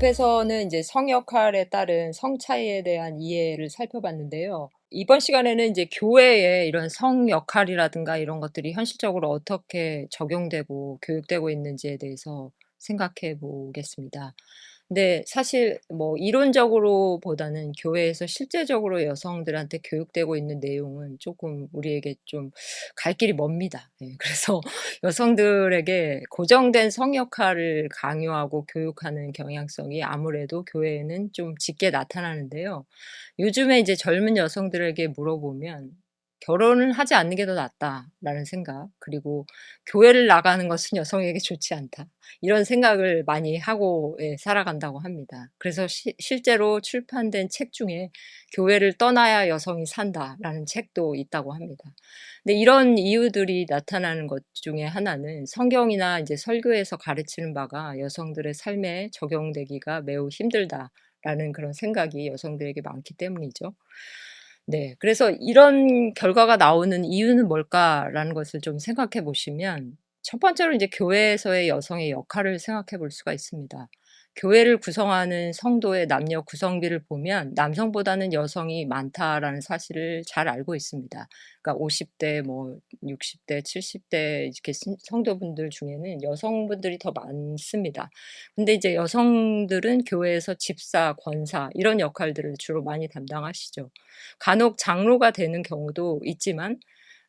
앞에서는 이제 성 역할에 따른 성 차이에 대한 이해를 살펴봤는데요. 이번 시간에는 이제 교회의 이런 성 역할이라든가 이런 것들이 현실적으로 어떻게 적용되고 교육되고 있는지에 대해서 생각해 보겠습니다. 근데 사실 뭐 이론적으로보다는 교회에서 실제적으로 여성들한테 교육되고 있는 내용은 조금 우리에게 좀 갈 길이 멉니다. 예, 그래서 여성들에게 고정된 성 역할을 강요하고 교육하는 경향성이 아무래도 교회에는 좀 짙게 나타나는데요. 요즘에 이제 젊은 여성들에게 물어보면 결혼을 하지 않는 게 더 낫다라는 생각, 그리고 교회를 나가는 것은 여성에게 좋지 않다. 이런 생각을 많이 하고 예, 살아간다고 합니다. 그래서 실제로 출판된 책 중에 교회를 떠나야 여성이 산다라는 책도 있다고 합니다. 근데 이런 이유들이 나타나는 것 중에 하나는 성경이나 이제 설교에서 가르치는 바가 여성들의 삶에 적용되기가 매우 힘들다라는 그런 생각이 여성들에게 많기 때문이죠. 네. 그래서 이런 결과가 나오는 이유는 뭘까라는 것을 좀 생각해 보시면 첫 번째로 이제 교회에서의 여성의 역할을 생각해 볼 수가 있습니다. 교회를 구성하는 성도의 남녀 구성비를 보면 남성보다는 여성이 많다라는 사실을 잘 알고 있습니다. 그러니까 50대 뭐 60대 70대 이렇게 성도분들 중에는 여성분들이 더 많습니다. 근데 이제 여성들은 교회에서 집사, 권사 이런 역할들을 주로 많이 담당하시죠. 간혹 장로가 되는 경우도 있지만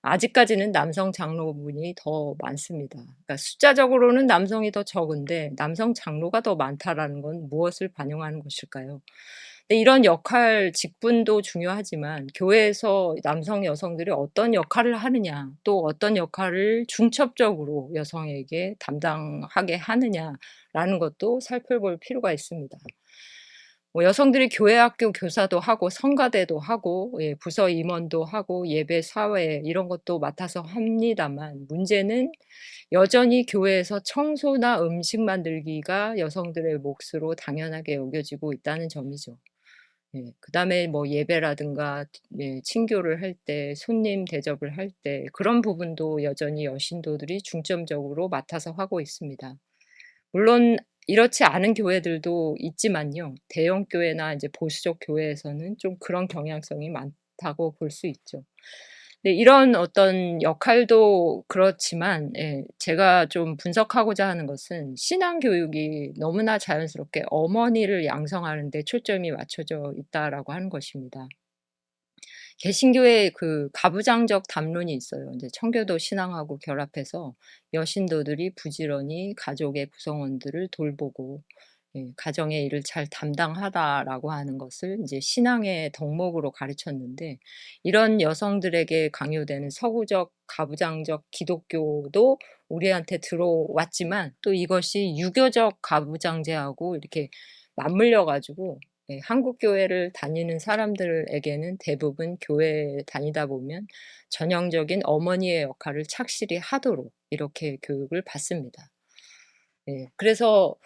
아직까지는 남성 장로분이 더 많습니다. 그러니까 숫자적으로는 남성이 더 적은데 남성 장로가 더 많다라는 건 무엇을 반영하는 것일까요? 근데 이런 역할, 직분도 중요하지만 교회에서 남성, 여성들이 어떤 역할을 하느냐, 또 어떤 역할을 중첩적으로 여성에게 담당하게 하느냐라는 것도 살펴볼 필요가 있습니다. 뭐 여성들이 교회 학교 교사도 하고 성가대도 하고 예, 부서 임원도 하고 예배 사회 이런 것도 맡아서 합니다만 문제는 여전히 교회에서 청소나 음식 만들기가 여성들의 몫으로 당연하게 여겨지고 있다는 점이죠. 예, 그다음에 뭐 예배라든가 예, 친교를 할 때, 손님 대접을 할 때 그런 부분도 여전히 여신도들이 중점적으로 맡아서 하고 있습니다. 물론 이렇지 않은 교회들도 있지만요. 대형 교회나 이제 보수적 교회에서는 좀 그런 경향성이 많다고 볼 수 있죠. 네, 이런 어떤 역할도 그렇지만 예, 제가 좀 분석하고자 하는 것은 신앙 교육이 너무나 자연스럽게 어머니를 양성하는 데 초점이 맞춰져 있다라고 하는 것입니다. 개신교의 그 가부장적 담론이 있어요. 이제 청교도 신앙하고 결합해서 여신도들이 부지런히 가족의 구성원들을 돌보고 예, 가정의 일을 잘 담당하다라고 하는 것을 이제 신앙의 덕목으로 가르쳤는데 이런 여성들에게 강요되는 서구적 가부장적 기독교도 우리한테 들어왔지만 또 이것이 유교적 가부장제하고 이렇게 맞물려 가지고 예, 한국 교회를 다니는 사람들에게는 대부분 교회에 다니다 보면 전형적인 어머니의 역할을 착실히 하도록 이렇게 교육을 받습니다. 예, 그래서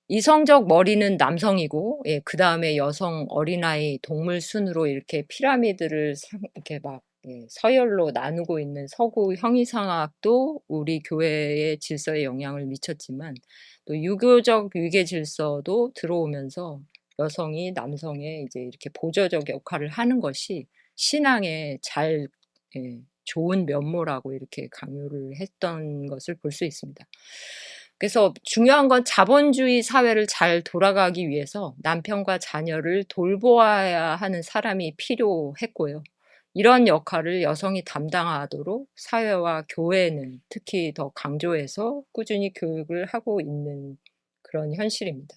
이성적 머리는 남성이고, 예, 그 다음에 여성, 어린아이, 동물 순으로 이렇게 피라미드를 이렇게 막 예, 서열로 나누고 있는 서구 형이상학도 우리 교회의 질서에 영향을 미쳤지만 또 유교적 위계 질서도 들어오면서 여성이 남성의 이제 이렇게 보조적 역할을 하는 것이 신앙의 잘 예, 좋은 면모라고 이렇게 강요를 했던 것을 볼 수 있습니다. 그래서 중요한 건 자본주의 사회를 잘 돌아가기 위해서 남편과 자녀를 돌보아야 하는 사람이 필요했고요. 이런 역할을 여성이 담당하도록 사회와 교회는 특히 더 강조해서 꾸준히 교육을 하고 있는 그런 현실입니다.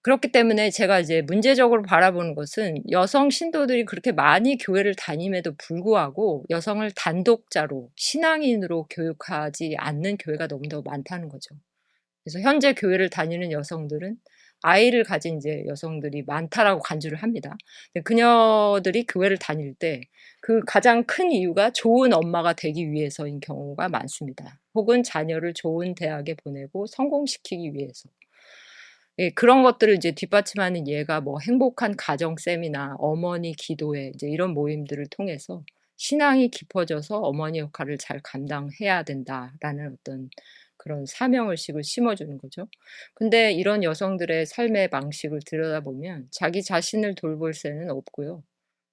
그렇기 때문에 제가 이제 문제적으로 바라보는 것은 여성 신도들이 그렇게 많이 교회를 다님에도 불구하고 여성을 단독자로 신앙인으로 교육하지 않는 교회가 너무 더 많다는 거죠. 그래서 현재 교회를 다니는 여성들은 아이를 가진 이제 여성들이 많다라고 간주를 합니다. 근데 그녀들이 교회를 다닐 때 그 가장 큰 이유가 좋은 엄마가 되기 위해서인 경우가 많습니다. 혹은 자녀를 좋은 대학에 보내고 성공시키기 위해서. 예, 그런 것들을 이제 뒷받침하는 예가 뭐 행복한 가정 세미나 어머니 기도회 이제 이런 모임들을 통해서 신앙이 깊어져서 어머니 역할을 잘 감당해야 된다라는 어떤 그런 사명의식을 심어주는 거죠. 근데 이런 여성들의 삶의 방식을 들여다보면 자기 자신을 돌볼 새는 없고요.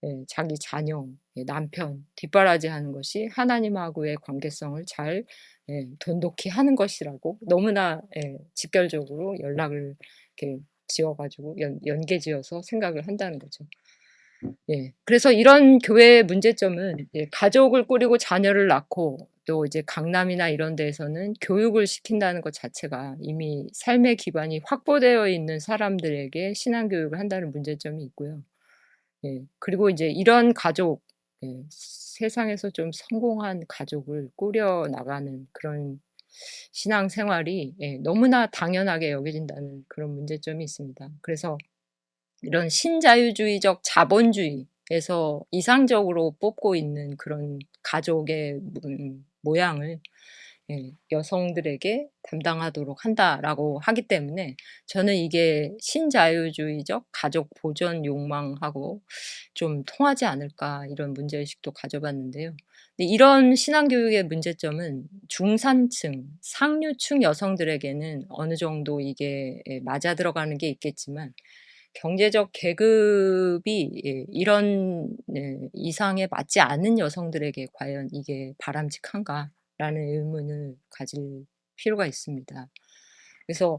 예, 자기 자녀, 예, 남편 뒷바라지하는 것이 하나님하고의 관계성을 잘 돈독히 하는 것이라고 너무나 직결적으로 연락을 이렇게 지어가지고 연계지어서 생각을 한다는 거죠. 예. 그래서 이런 교회의 문제점은 가족을 꾸리고 자녀를 낳고 또 이제 강남이나 이런 데에서는 교육을 시킨다는 것 자체가 이미 삶의 기반이 확보되어 있는 사람들에게 신앙교육을 한다는 문제점이 있고요. 예. 그리고 이제 이런 가족, 세상에서 좀 성공한 가족을 꾸려 나가는 그런 신앙생활이 너무나 당연하게 여겨진다는 그런 문제점이 있습니다. 그래서 이런 신자유주의적 자본주의에서 이상적으로 뽑고 있는 그런 가족의 모양을 여성들에게 담당하도록 한다라고 하기 때문에 저는 이게 신자유주의적 가족 보전 욕망하고 좀 통하지 않을까 이런 문제의식도 가져봤는데요. 근데 이런 신앙교육의 문제점은 중산층, 상류층 여성들에게는 어느 정도 이게 맞아 들어가는 게 있겠지만 경제적 계급이 이런 이상에 맞지 않은 여성들에게 과연 이게 바람직한가라는 의문을 가질 필요가 있습니다. 그래서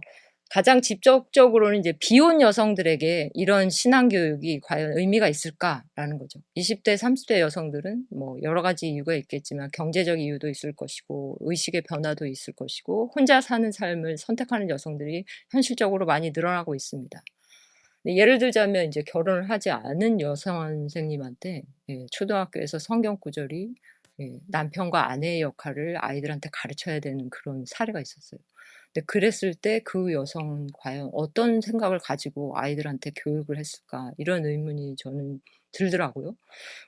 가장 직접적으로는 이제 비혼 여성들에게 이런 신앙교육이 과연 의미가 있을까라는 거죠. 20대, 30대 여성들은 뭐 여러 가지 이유가 있겠지만 경제적 이유도 있을 것이고 의식의 변화도 있을 것이고 혼자 사는 삶을 선택하는 여성들이 현실적으로 많이 늘어나고 있습니다. 예를 들자면 이제 결혼을 하지 않은 여성 선생님한테 초등학교에서 성경 구절이 남편과 아내의 역할을 아이들한테 가르쳐야 되는 그런 사례가 있었어요. 근데 그랬을 때 그 여성은 과연 어떤 생각을 가지고 아이들한테 교육을 했을까 이런 의문이 저는 들더라고요.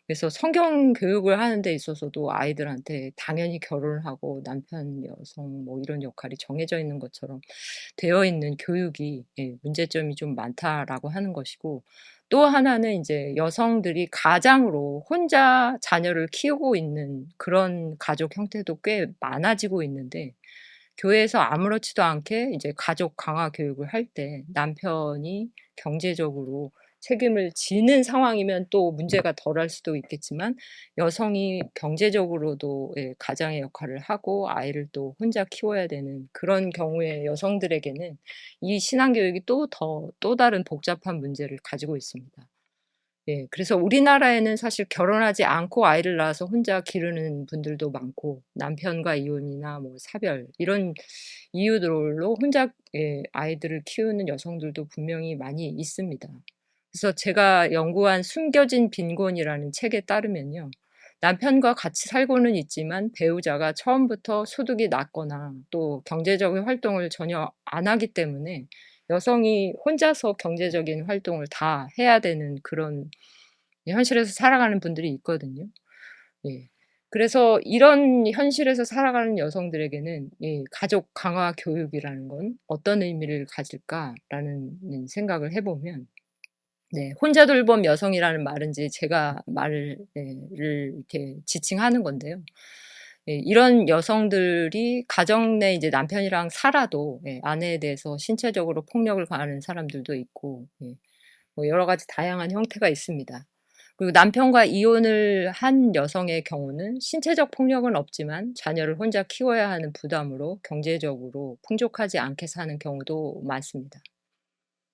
그래서 성경 교육을 하는 데 있어서도 아이들한테 당연히 결혼을 하고 남편, 여성 뭐 이런 역할이 정해져 있는 것처럼 되어 있는 교육이 문제점이 좀 많다라고 하는 것이고 또 하나는 이제 여성들이 가장으로 혼자 자녀를 키우고 있는 그런 가족 형태도 꽤 많아지고 있는데 교회에서 아무렇지도 않게 이제 가족 강화 교육을 할 때 남편이 경제적으로 책임을 지는 상황이면 또 문제가 덜할 수도 있겠지만 여성이 경제적으로도 가장의 역할을 하고 아이를 또 혼자 키워야 되는 그런 경우에 여성들에게는 이 신앙교육이 또 다른 복잡한 문제를 가지고 있습니다. 예, 그래서 우리나라에는 사실 결혼하지 않고 아이를 낳아서 혼자 기르는 분들도 많고 남편과 이혼이나 뭐 사별 이런 이유들로 혼자 아이들을 키우는 여성들도 분명히 많이 있습니다. 그래서 제가 연구한 숨겨진 빈곤이라는 책에 따르면요. 남편과 같이 살고는 있지만 배우자가 처음부터 소득이 낮거나 또 경제적인 활동을 전혀 안 하기 때문에 여성이 혼자서 경제적인 활동을 다 해야 되는 그런 현실에서 살아가는 분들이 있거든요. 예. 그래서 이런 현실에서 살아가는 여성들에게는 가족 강화 교육이라는 건 어떤 의미를 가질까라는 생각을 해보면 혼자 돌봄 여성이라는 말은 이제 제가 말을 이렇게 지칭하는 건데요. 이런 여성들이 가정 내 이제 남편이랑 살아도 아내에 대해서 신체적으로 폭력을 가하는 사람들도 있고 뭐 여러 가지 다양한 형태가 있습니다. 그리고 남편과 이혼을 한 여성의 경우는 신체적 폭력은 없지만 자녀를 혼자 키워야 하는 부담으로 경제적으로 풍족하지 않게 사는 경우도 많습니다.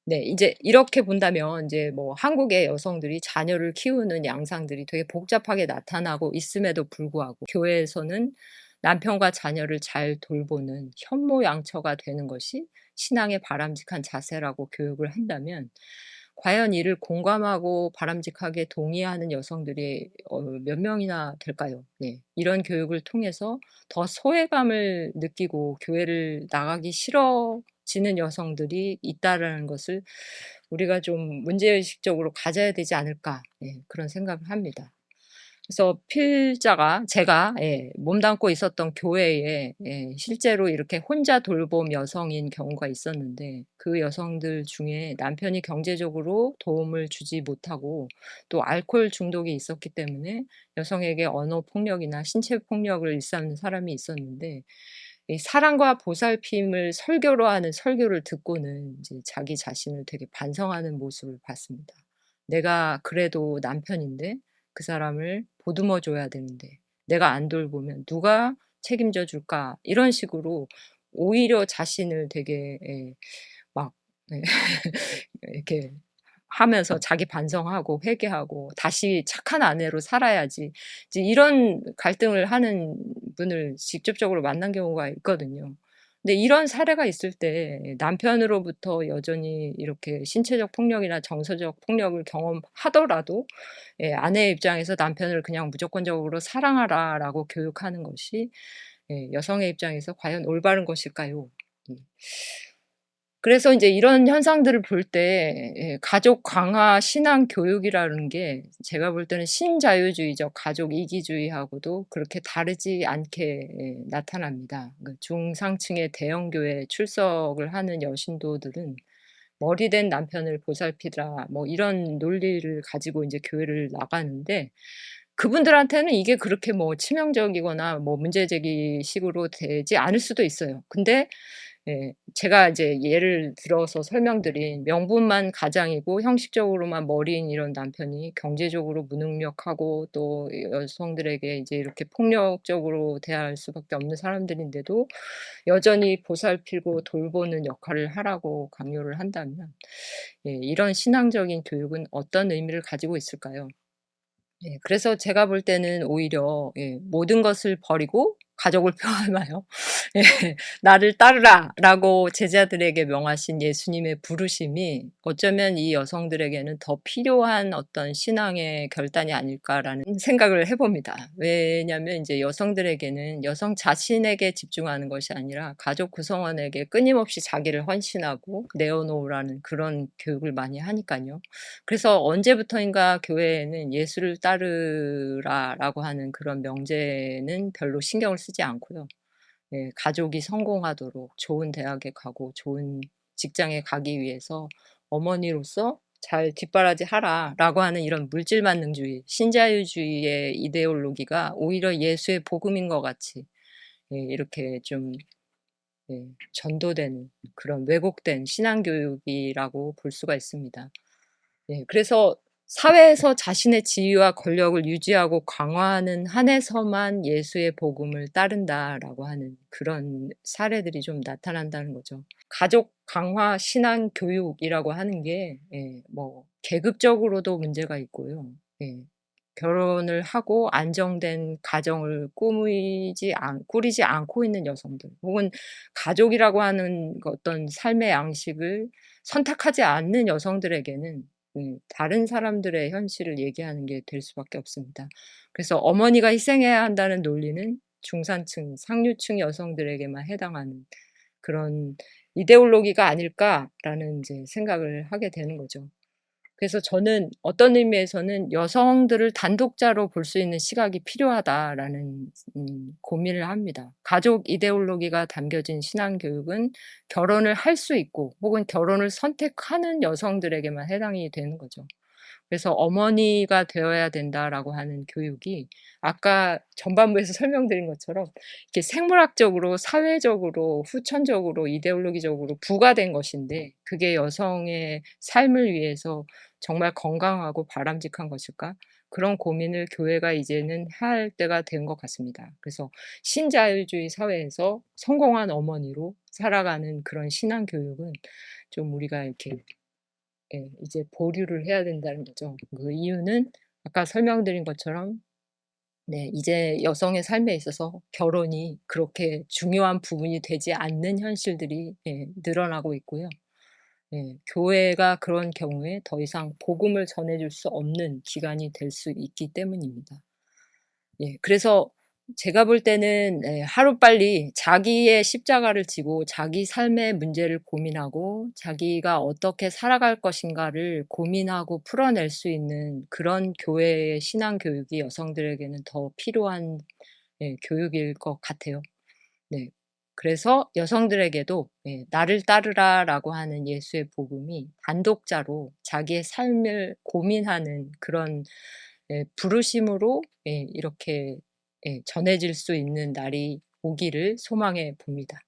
네, 이제 이렇게 본다면 이제 뭐 한국의 여성들이 자녀를 키우는 양상들이 되게 복잡하게 나타나고 있음에도 불구하고 교회에서는 남편과 자녀를 잘 돌보는 현모양처가 되는 것이 신앙의 바람직한 자세라고 교육을 한다면 과연 이를 공감하고 바람직하게 동의하는 여성들이 몇 명이나 될까요? 네. 이런 교육을 통해서 더 소외감을 느끼고 교회를 나가기 싫어지는 여성들이 있다라는 것을 우리가 좀 문제의식적으로 가져야 되지 않을까 그런 생각을 합니다. 그래서 제가 몸담고 있었던 교회에 실제로 이렇게 혼자 돌봄 여성인 경우가 있었는데 그 여성들 중에 남편이 경제적으로 도움을 주지 못하고 또 알코올 중독이 있었기 때문에 여성에게 언어 폭력이나 신체 폭력을 일삼는 사람이 있었는데 이 사랑과 보살핌을 설교로 하는 설교를 듣고는 이제 자기 자신을 되게 반성하는 모습을 봤습니다. 내가 그래도 남편인데 그 사람을 보듬어 줘야 되는데 내가 안 돌보면 누가 책임져 줄까? 이런 식으로 오히려 자신을 되게 막 이렇게 하면서 자기 반성하고 회개하고 다시 착한 아내로 살아야지. 이제 이런 갈등을 하는 분을 직접적으로 만난 경우가 있거든요. 근데 이런 사례가 있을 때 남편으로부터 여전히 이렇게 신체적 폭력이나 정서적 폭력을 경험하더라도 아내의 입장에서 남편을 그냥 무조건적으로 사랑하라라고 교육하는 것이 여성의 입장에서 과연 올바른 것일까요? 음. 그래서 이제 이런 현상들을 볼 때 가족 강화 신앙 교육이라는 게 제가 볼 때는 신자유주의적 가족 이기주의하고도 그렇게 다르지 않게 나타납니다. 그 중상층의 대형 교회에 출석을 하는 여신도들은 머리된 남편을 보살피라 뭐 이런 논리를 가지고 이제 교회를 나가는데 그분들한테는 이게 그렇게 뭐 치명적이거나 뭐 문제제기식으로 되지 않을 수도 있어요. 근데 제가 이제 예를 들어서 설명드린 명분만 가장이고 형식적으로만 머리인 이런 남편이 경제적으로 무능력하고 또 여성들에게 이제 이렇게 폭력적으로 대할 수밖에 없는 사람들인데도 여전히 보살피고 돌보는 역할을 하라고 강요를 한다면 이런 신앙적인 교육은 어떤 의미를 가지고 있을까요? 그래서 제가 볼 때는 오히려 모든 것을 버리고 가족을 표하나요? 예. "나를 따르라."라고 제자들에게 명하신 예수님의 부르심이 어쩌면 이 여성들에게는 더 필요한 어떤 신앙의 결단이 아닐까라는 생각을 해 봅니다. 왜냐하면 인제 여성들에게는 여성 자신에게 집중하는 것이 아니라 가족 구성원에게 끊임없이 자기를 헌신하고 내어 놓으라는 그런 교육을 많이 하니깐요. 그래서 언제부터인가 교회에는 "예수를 따르라."라고 하는 그런 명제는 별로 신경을 쓰지 않고요. 가족이 성공하도록 좋은 대학에 가고 좋은 직장에 가기 위해서 어머니로서 잘 뒷바라지하라라고 하는 이런 물질만능주의, 신자유주의의 이데올로기가 오히려 예수의 복음인 것 같이 이렇게 좀 전도되는 그런 왜곡된 신앙교육이라고 볼 수가 있습니다. 그래서 사회에서 자신의 지위와 권력을 유지하고 강화하는 한에서만 예수의 복음을 따른다라고 하는 그런 사례들이 좀 나타난다는 거죠. 가족 강화 신앙 교육이라고 하는 게 뭐 계급적으로도 문제가 있고요. 결혼을 하고 안정된 가정을 꾸리지 않고 있는 여성들 혹은 가족이라고 하는 어떤 삶의 양식을 선택하지 않는 여성들에게는 다른 사람들의 현실을 얘기하는 게 될 수밖에 없습니다. 그래서 어머니가 희생해야 한다는 논리는 중산층, 상류층 여성들에게만 해당하는 그런 이데올로기가 아닐까라는 이제 생각을 하게 되는 거죠. 그래서 저는 어떤 의미에서는 여성들을 단독자로 볼 수 있는 시각이 필요하다라는 고민을 합니다. 가족 이데올로기가 담겨진 신앙교육은 결혼을 할 수 있고 혹은 결혼을 선택하는 여성들에게만 해당이 되는 거죠. 그래서 어머니가 되어야 된다라고 하는 교육이 아까 전반부에서 설명드린 것처럼 이렇게 생물학적으로, 사회적으로, 후천적으로, 이데올로기적으로 부과된 것인데 그게 여성의 삶을 위해서 정말 건강하고 바람직한 것일까? 그런 고민을 교회가 이제는 할 때가 된 것 같습니다. 그래서 신자유주의 사회에서 성공한 어머니로 살아가는 그런 신앙 교육은 좀 우리가 이렇게 이제 보류를 해야 된다는 거죠. 그 이유는 아까 설명드린 것처럼 이제 여성의 삶에 있어서 결혼이 그렇게 중요한 부분이 되지 않는 현실들이 늘어나고 있고요. 교회가 그런 경우에 더 이상 복음을 전해줄 수 없는 기관이 될 수 있기 때문입니다. 그래서 제가 볼 때는 하루빨리 자기의 십자가를 지고 자기 삶의 문제를 고민하고 자기가 어떻게 살아갈 것인가를 고민하고 풀어낼 수 있는 그런 교회의 신앙 교육이 여성들에게는 더 필요한 교육일 것 같아요. 그래서 여성들에게도 나를 따르라라고 하는 예수의 복음이 단독자로 자기의 삶을 고민하는 그런 부르심으로 이렇게 전해질 수 있는 날이 오기를 소망해 봅니다.